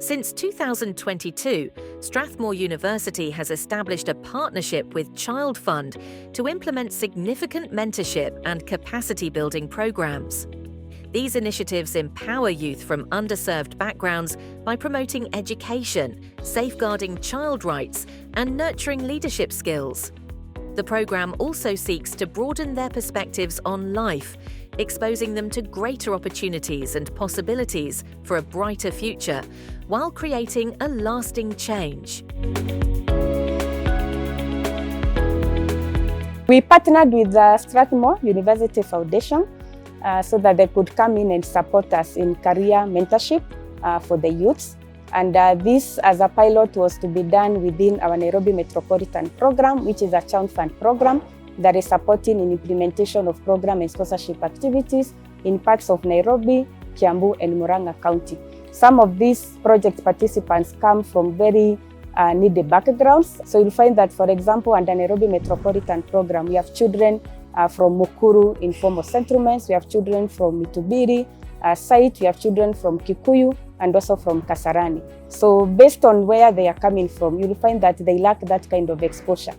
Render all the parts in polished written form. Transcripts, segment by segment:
Since 2022, Strathmore University has established a partnership with ChildFund to implement significant mentorship and capacity-building programs. These initiatives empower youth from underserved backgrounds by promoting education, safeguarding child rights, and nurturing leadership skills. The program also seeks to broaden their perspectives on life, exposing them to greater opportunities and possibilities for a brighter future, while creating a lasting change. We partnered with the Strathmore University Foundation so that they could come in and support us in career mentorship for the youths. And this, as a pilot, was to be done within our Nairobi Metropolitan Program, which is a ChildFund program that is supporting in implementation of program and sponsorship activities in parts of Nairobi, Kiambu, and Murang'a County. Some of these project participants come from very needy backgrounds. So you'll find that, for example, under Nairobi Metropolitan Program, we have children from Mukuru informal settlements, we have children from Mitubiri site, we have children from Kikuyu, and also from Kasarani. So based on where they are coming from, you'll find that they lack that kind of exposure.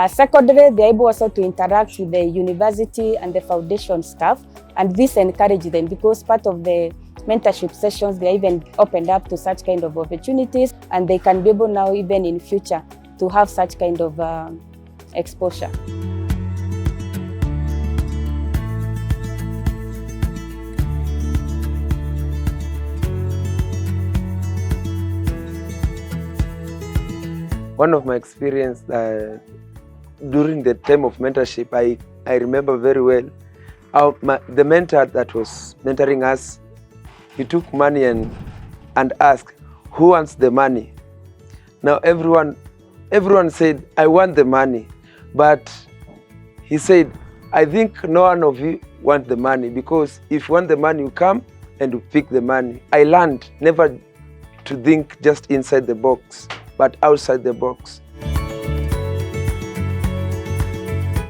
Secondly, they're able also to interact with the university and the foundation staff, and this encourages them because part of the mentorship sessions, they're even opened up to such kind of opportunities, and they can be able now, even in future, to have such kind of exposure. One of my experience during the time of mentorship, I remember very well the mentor that was mentoring us, he took money and asked, who wants the money? Now everyone said, I want the money. But he said, I think no one of you want the money, because if you want the money, you come and you pick the money. I learned never to think just inside the box, but outside the box.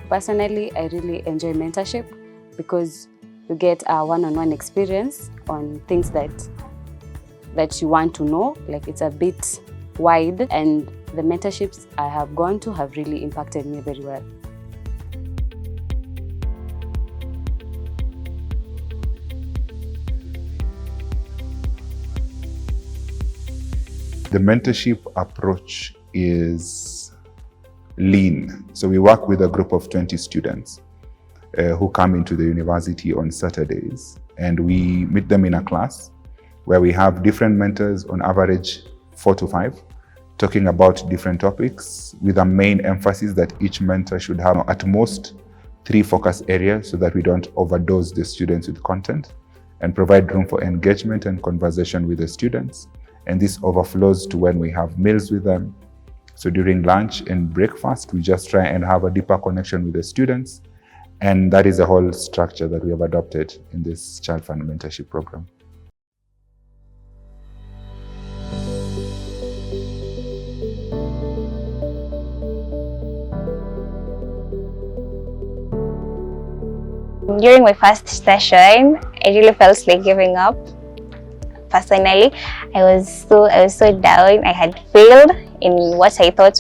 Personally, I really enjoy mentorship because you get a one-on-one experience on things that you want to know. Like, it's a bit wide, and the mentorships I have gone to have really impacted me very well. The mentorship approach is lean. So we work with a group of 20 students who come into the university on Saturdays, and we meet them in a class where we have different mentors, on average 4 to 5, talking about different topics with a main emphasis that each mentor should have at most 3 focus areas so that we don't overdose the students with content, and provide room for engagement and conversation with the students. And this overflows to when we have meals with them. So during lunch and breakfast, we just try and have a deeper connection with the students. And that is the whole structure that we have adopted in this ChildFund mentorship program. During my first session, I really felt like giving up. Personally, I was so down. I had failed in what I thought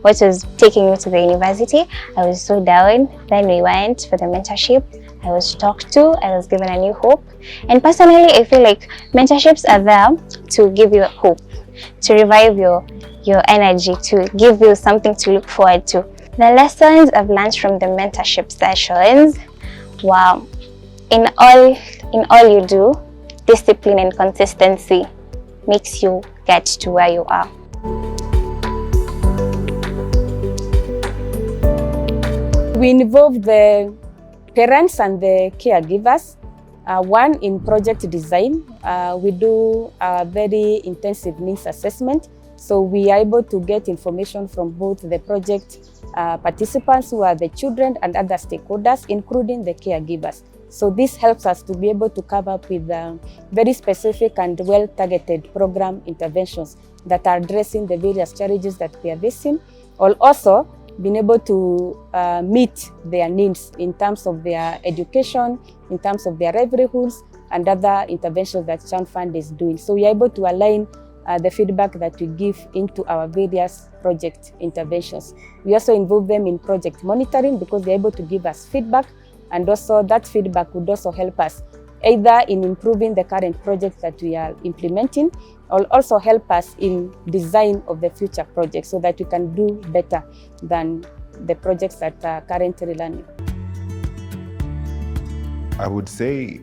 was taking me to the university. I was so down. Then we went for the mentorship. I was talked to. I was given a new hope. And personally, I feel like mentorships are there to give you hope, to revive your energy, to give you something to look forward to. The lessons I've learned from the mentorship sessions, wow, in all you do, discipline and consistency makes you get to where you are. We involve the parents and the caregivers. One, in project design, we do a very intensive needs assessment. So we are able to get information from both the project participants, who are the children, and other stakeholders, including the caregivers. So this helps us to be able to come up with very specific and well-targeted program interventions that are addressing the various challenges that we are facing, while also being able to meet their needs in terms of their education, in terms of their livelihoods, and other interventions that ChildFund is doing. So we are able to align the feedback that we give into our various project interventions. We also involve them in project monitoring because they're able to give us feedback, and also that feedback would also help us either in improving the current project that we are implementing, or also help us in design of the future projects so that we can do better than the projects that are currently running. I would say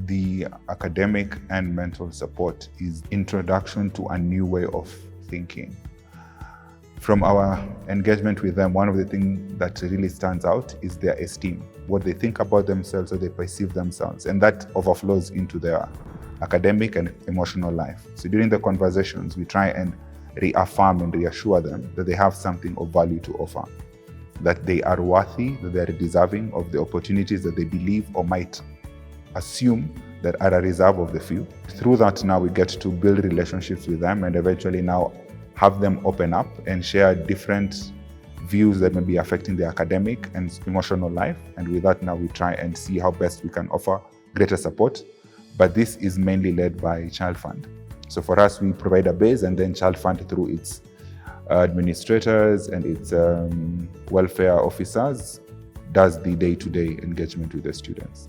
the academic and mental support is introduction to a new way of thinking. From our engagement with them, one of the things that really stands out is their esteem, what they think about themselves, how they perceive themselves, and that overflows into their academic and emotional life. So during the conversations, we try and reaffirm and reassure them that they have something of value to offer, that they are worthy, that they are deserving of the opportunities that they believe or might assume that are a reserve of the few. Through that, now we get to build relationships with them and eventually now have them open up and share different views that may be affecting their academic and emotional life. And with that, now we try and see how best we can offer greater support. But this is mainly led by ChildFund. So for us, we provide a base, and then ChildFund through its administrators and its welfare officers does the day-to-day engagement with the students.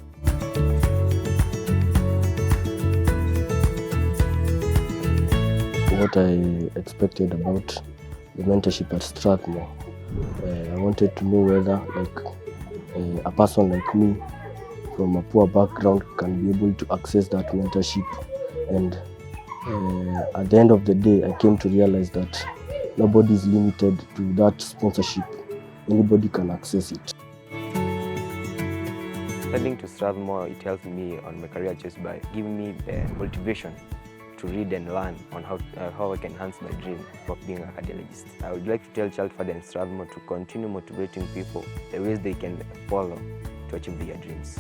What I expected about the mentorship at Strathmore, I wanted to know whether a person like me from a poor background can be able to access that mentorship. And at the end of the day, I came to realize that nobody is limited to that sponsorship. Anybody can access it. Studying to Strathmore, it helped me on my career just by giving me the motivation to read and learn on how I can enhance my dream of being a cardiologist. I would like to tell ChildFund and Strathmore to continue motivating people the ways they can follow to achieve their dreams.